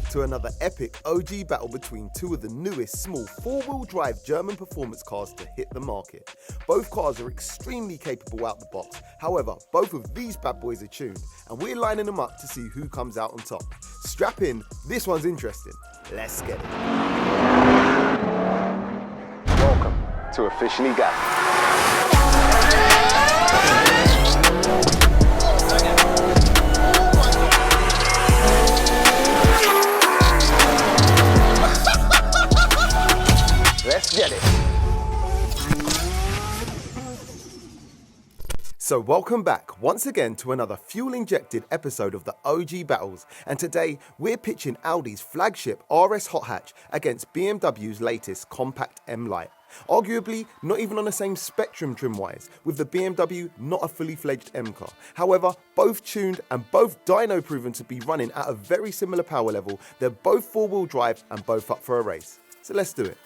back to another epic OG battle between two of the newest small four-wheel drive German performance cars to hit the market. Both cars are extremely capable out the box, however, both of these bad boys are tuned, and we're lining them up to see who comes out on top. Strap in, this one's interesting. Let's get it. Welcome to Officially Gassed. Let's get it. So welcome back once again to another fuel-injected episode of the OG Battles, and today we're pitching Audi's flagship RS hot hatch against BMW's latest compact M Lite. Arguably not even on the same spectrum trim-wise, with the BMW not a fully fledged M car. However, both tuned and both dyno proven to be running at a very similar power level. They're both four-wheel drive and both up for a race. So let's do it.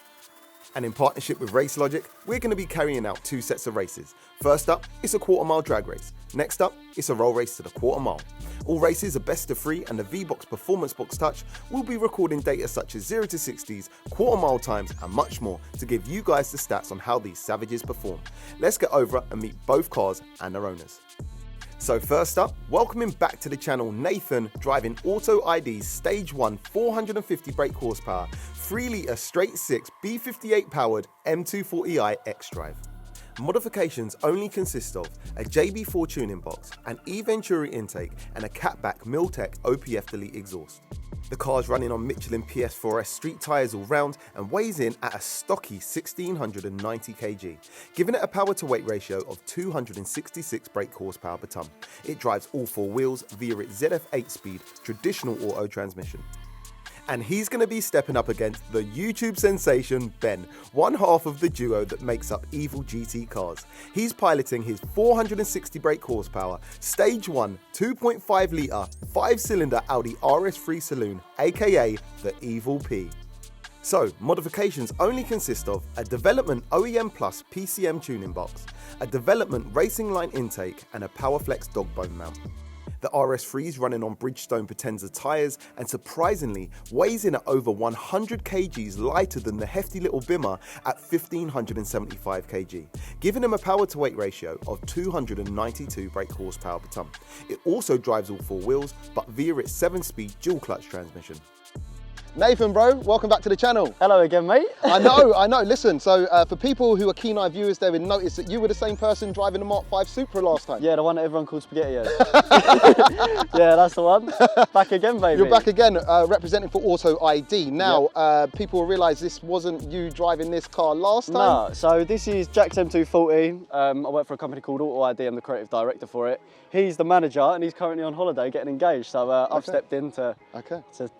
And in partnership with RACELOGIC, we're going to be carrying out two sets of races. First up, it's a quarter-mile drag race. Next up, it's a roll race to the quarter mile. All races are best of 3, and the V-Box Performance Box Touch will be recording data such as 0 to 60s, quarter mile times, and much more to give you guys the stats on how these savages perform. Let's get over and meet both cars and their owners. So first up, welcoming back to the channel Nathan, driving Auto ID's Stage 1 450 brake horsepower, 3-litre straight 6 B58 powered M240i X-Drive. Modifications only consist of a JB4 tuning box, an E-Venturi intake, and a catback Miltech OPF Delete exhaust. The car's running on Michelin PS4S street tyres all round and weighs in at a stocky 1690 kg, giving it a power to weight ratio of 266 brake horsepower per tonne. It drives all four wheels via its ZF 8-speed traditional auto transmission. And he's going to be stepping up against the YouTube sensation Ben, one half of the duo that makes up Evil GT Cars. He's piloting his 460 brake horsepower, Stage 1 2.5 litre 5-cylinder Audi RS3 saloon, aka the Evil P. So, modifications only consist of a development OEM Plus PCM tuning box, a development racing line intake, and a Powerflex dog bone mount. The RS3 is running on Bridgestone Potenza tyres and surprisingly weighs in at over 100 kgs lighter than the hefty little Bimmer at 1575 kg, giving him a power to weight ratio of 292 brake horsepower per tonne. It also drives all four wheels but via its 7-speed dual clutch transmission. Nathan, bro, welcome back to the channel. Hello again, mate. I know. Listen, so for people who are keen-eye viewers, they would notice that you were the same person driving the Mark 5 Supra last time. Yeah, the one that everyone calls spaghetti. Yeah, that's the one. Back again, baby. You're back again, representing for Auto ID. Now, people will realise this wasn't you driving this car last time. No, so this is Jack's M240. I work for a company called Auto ID. I'm the creative director for it. He's the manager, and he's currently on holiday getting engaged. So I've stepped in to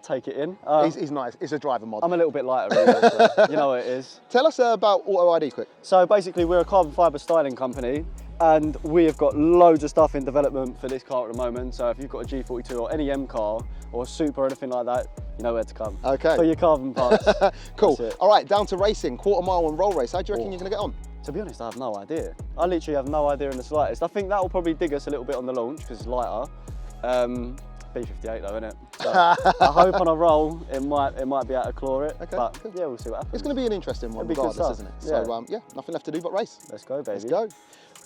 take it in. He's nice. It's a driver mod. I'm a little bit lighter, really, so you know what it is. Tell us about Auto ID quick. So basically, we're a carbon fibre styling company, and we have got loads of stuff in development for this car at the moment. So if you've got a G42 or any M car or a Super or anything like that, you know where to come. Okay. For your carbon parts. Cool. All right, down to racing, quarter mile and roll race. How do you reckon you're going to get on? To be honest, I have no idea. I literally have no idea in the slightest. I think that will probably dig us a little bit on the launch because it's lighter. B58 though, isn't it? So I hope on a roll it might be able to claw it. Okay, but yeah, we'll see what happens. It's going to be an interesting one regardless, isn't it? Yeah. So yeah, nothing left to do but race. Let's go, baby. Let's go.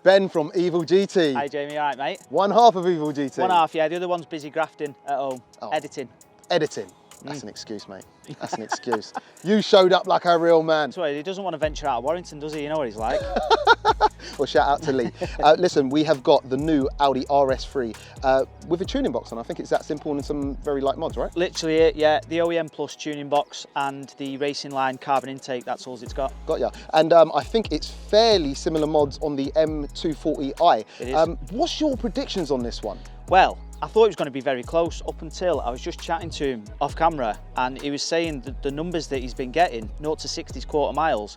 Ben from Evil GT. Hi Jamie, all right mate? One half of Evil GT. One half, yeah. The other one's busy grafting at home, editing. Editing. That's an excuse, mate. That's an excuse. You showed up like a real man. That's right, he doesn't want to venture out of Warrington, does he? You know what he's like. Well, shout out to Lee. Listen, we have got the new Audi RS3 with a tuning box on. I think it's that simple and some very light mods, right? Literally it, yeah. The OEM Plus tuning box and the racing line carbon intake, that's all it's got. Got ya. And I think it's fairly similar mods on the M240i. It is. What's your predictions on this one? Well, I thought it was going to be very close up until I was just chatting to him off camera and he was saying that the numbers that he's been getting, 0 to 60s quarter miles,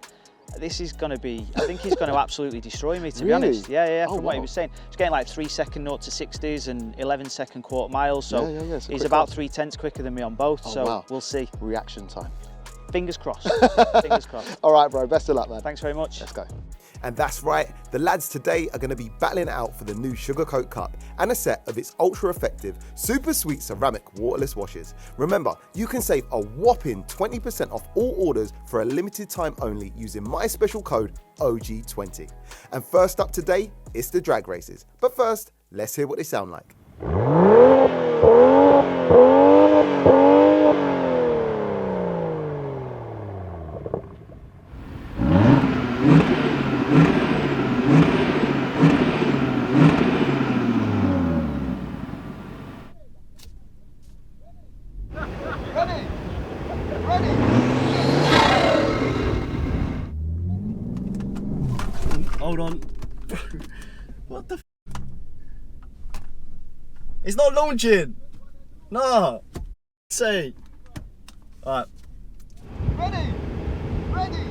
this is going to be, I think he's going to absolutely destroy me, to be honest. Yeah, from what he was saying. He's getting like 3-second 0 to 60s and 11-second quarter miles, so he's about 3/10 quicker than me on both, so we'll see. Reaction time. Fingers crossed. Fingers crossed. All right, bro, best of luck, man. Thanks very much. Let's go. And that's right, the lads today are going to be battling it out for the new Sugarcoat Cup and a set of its ultra-effective, super sweet ceramic waterless washes. Remember, you can save a whopping 20% off all orders for a limited time only using my special code OG20. And first up today, it's the drag races. But first, let's hear what they sound like. Hold on. What the f? It's not launching! No! Say. Alright. Ready! Ready!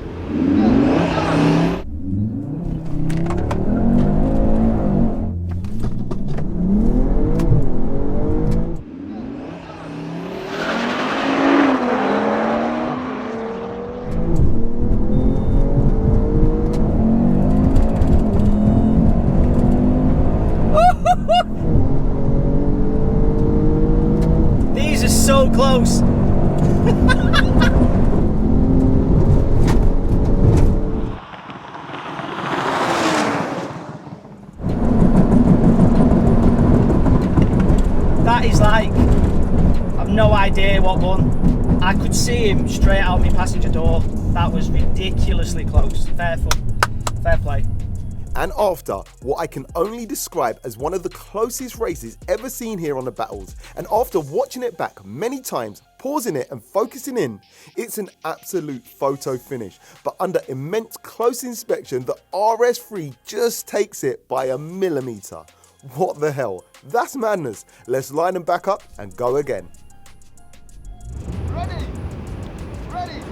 These are so close. That is like, I've no idea what one. I could see him straight out my passenger door. That was ridiculously close. Fair play. And after what I can only describe as one of the closest races ever seen here on the Battles, and after watching it back many times, pausing it and focusing in, it's an absolute photo finish. But under immense close inspection, the RS3 just takes it by a millimetre. What the hell? That's madness. Let's line them back up and go again. Ready! Ready!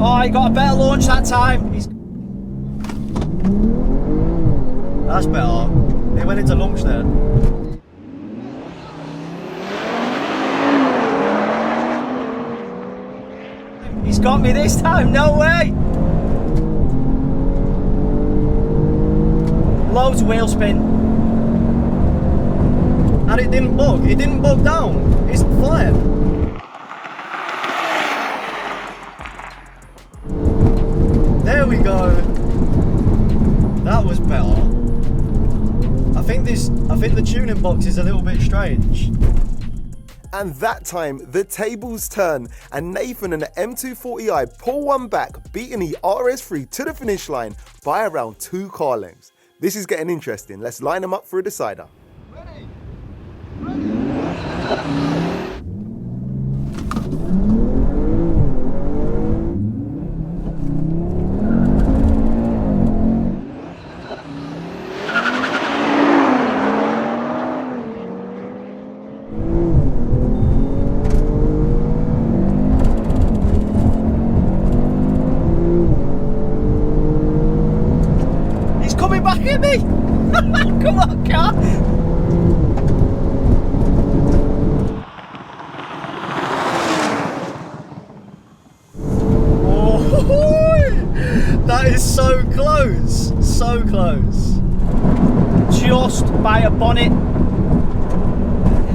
Oh, he got a better launch that time. That's better. He went into launch there. He's got me this time, no way. Loads of wheel spin. And it didn't bog. It didn't bog down. It's fine. There we go. That was better. I think the tuning box is a little bit strange. And that time, the tables turn, and Nathan and the M240i pull one back, beating the RS3 to the finish line by around 2 car lengths. This is getting interesting. Let's line them up for a decider. Ready? Ready? Back at me! Come on, car! Oh, that is so close! So close. Just by a bonnet.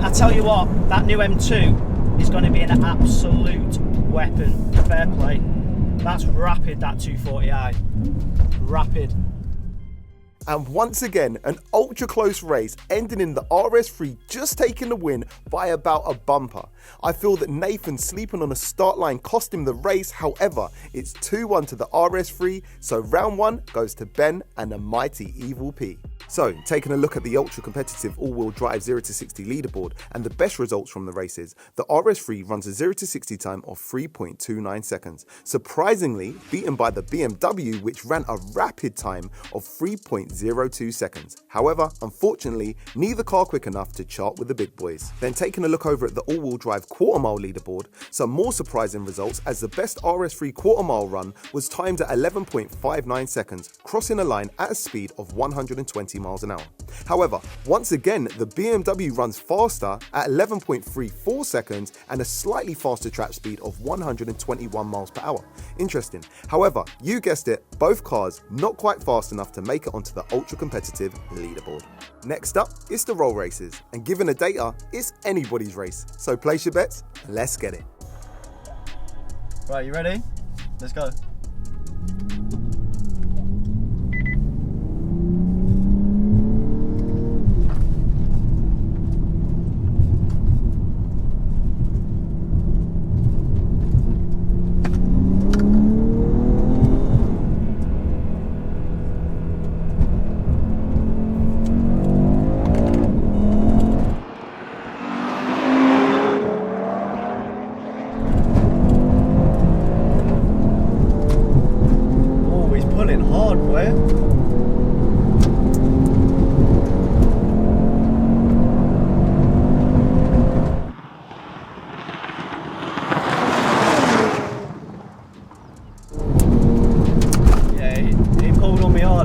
I tell you what, that new M2 is going to be an absolute weapon. Fair play. That's rapid, that 240i. Rapid. And once again, an ultra close race ending in the RS3 just taking the win by about a bumper. I feel that Nathan sleeping on the start line cost him the race. However, it's 2-1 to the RS3, so round 1 goes to Ben and the mighty Evil P. So, taking a look at the ultra competitive all-wheel drive 0 to 60 leaderboard and the best results from the races, the RS3 runs a 0 to 60 time of 3.29 seconds. Surprisingly, beaten by the BMW, which ran a rapid time of 3.0 0.02 seconds. However, unfortunately, neither car quick enough to chart with the big boys. Then taking a look over at the all-wheel drive quarter-mile leaderboard, some more surprising results as the best RS3 quarter-mile run was timed at 11.59 seconds, crossing a line at a speed of 120 miles an hour. However, once again, the BMW runs faster at 11.34 seconds and a slightly faster trap speed of 121 miles per hour. Interesting. However, you guessed it, both cars not quite fast enough to make it onto the ultra-competitive leaderboard. Next up, it's the roll races, and given the data, it's anybody's race. So place your bets, and let's get it. Right, you ready? Let's go.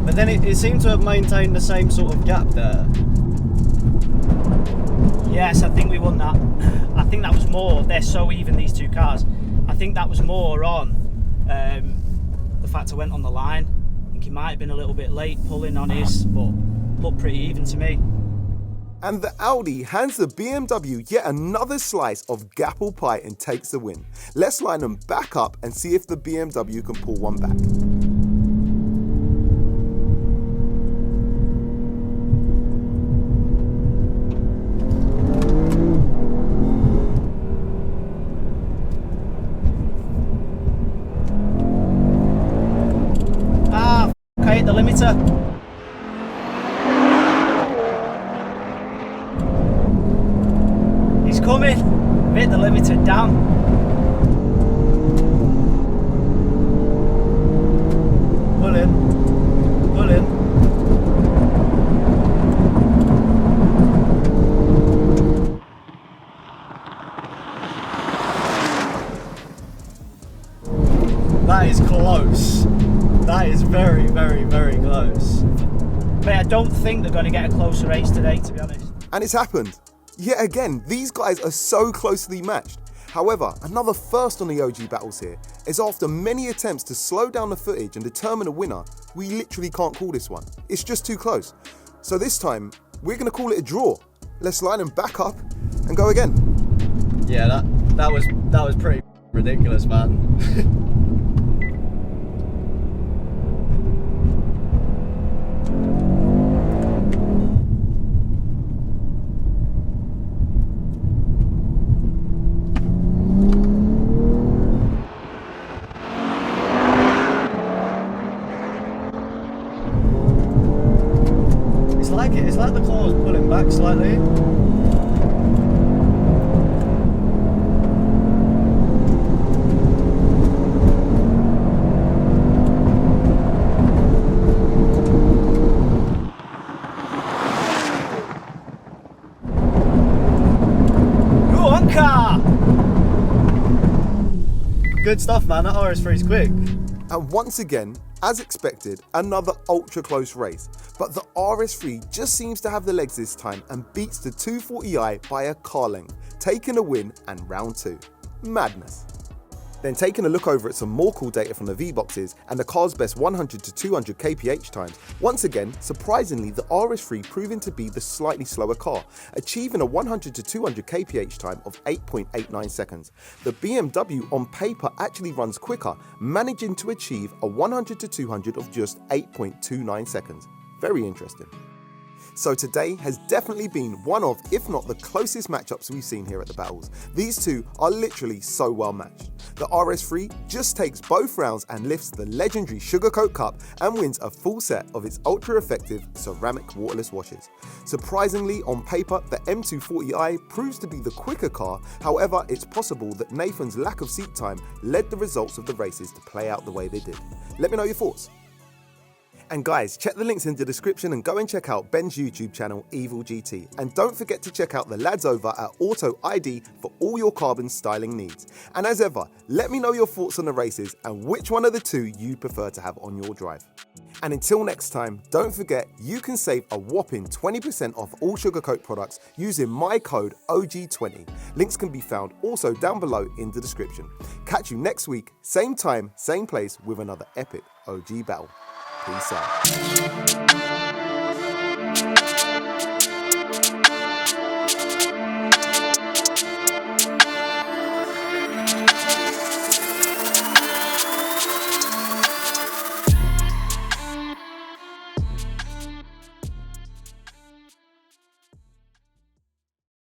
But then it seemed to have maintained the same sort of gap there. Yes, I think we won that. I think that was more, they're so even, these two cars. I think that was more on the fact I went on the line. I think he might have been a little bit late pulling on his, but looked pretty even to me. And the Audi hands the BMW yet another slice of gapple pie and takes the win. Let's line them back up and see if the BMW can pull one back. Okay, the limiter. He's coming. Hit the limiter down. Pull in. Pull in. That is close. That is very, very, very close. But I don't think they're going to get a closer race today, to be honest. And it's happened. Yet again, these guys are so closely matched. However, another first on the OG battles here is after many attempts to slow down the footage and determine a winner, we literally can't call this one. It's just too close. So this time, we're going to call it a draw. Let's line them back up and go again. Yeah, that was pretty ridiculous, man. It's like the claw's pulling back slightly. Go on, car! Good stuff, man. That RS3 is quick. And once again, as expected, another ultra close race. But the RS3 just seems to have the legs this time and beats the 240i by a car length, taking a win and round 2. Madness. Then taking a look over at some more cool data from the V-boxes and the car's best 100 to 200 kph times, once again, surprisingly, the RS3 proving to be the slightly slower car, achieving a 100 to 200 kph time of 8.89 seconds. The BMW on paper actually runs quicker, managing to achieve a 100 to 200 of just 8.29 seconds. Very interesting. So today has definitely been one of, if not the closest matchups we've seen here at the battles. These two are literally so well matched. The RS3 just takes both rounds and lifts the legendary Sugarcoat Cup and wins a full set of its ultra-effective ceramic waterless washes. Surprisingly, on paper, the M240i proves to be the quicker car. However, it's possible that Nathan's lack of seat time led the results of the races to play out the way they did. Let me know your thoughts. And guys, check the links in the description and go and check out Ben's YouTube channel, Evil GT. And don't forget to check out the lads over at AUDO ID for all your carbon styling needs. And as ever, let me know your thoughts on the races and which one of the two you prefer to have on your drive. And until next time, don't forget you can save a whopping 20% off all Sugarcoat products using my code OG20. Links can be found also down below in the description. Catch you next week, same time, same place with another epic OG battle. Peace out.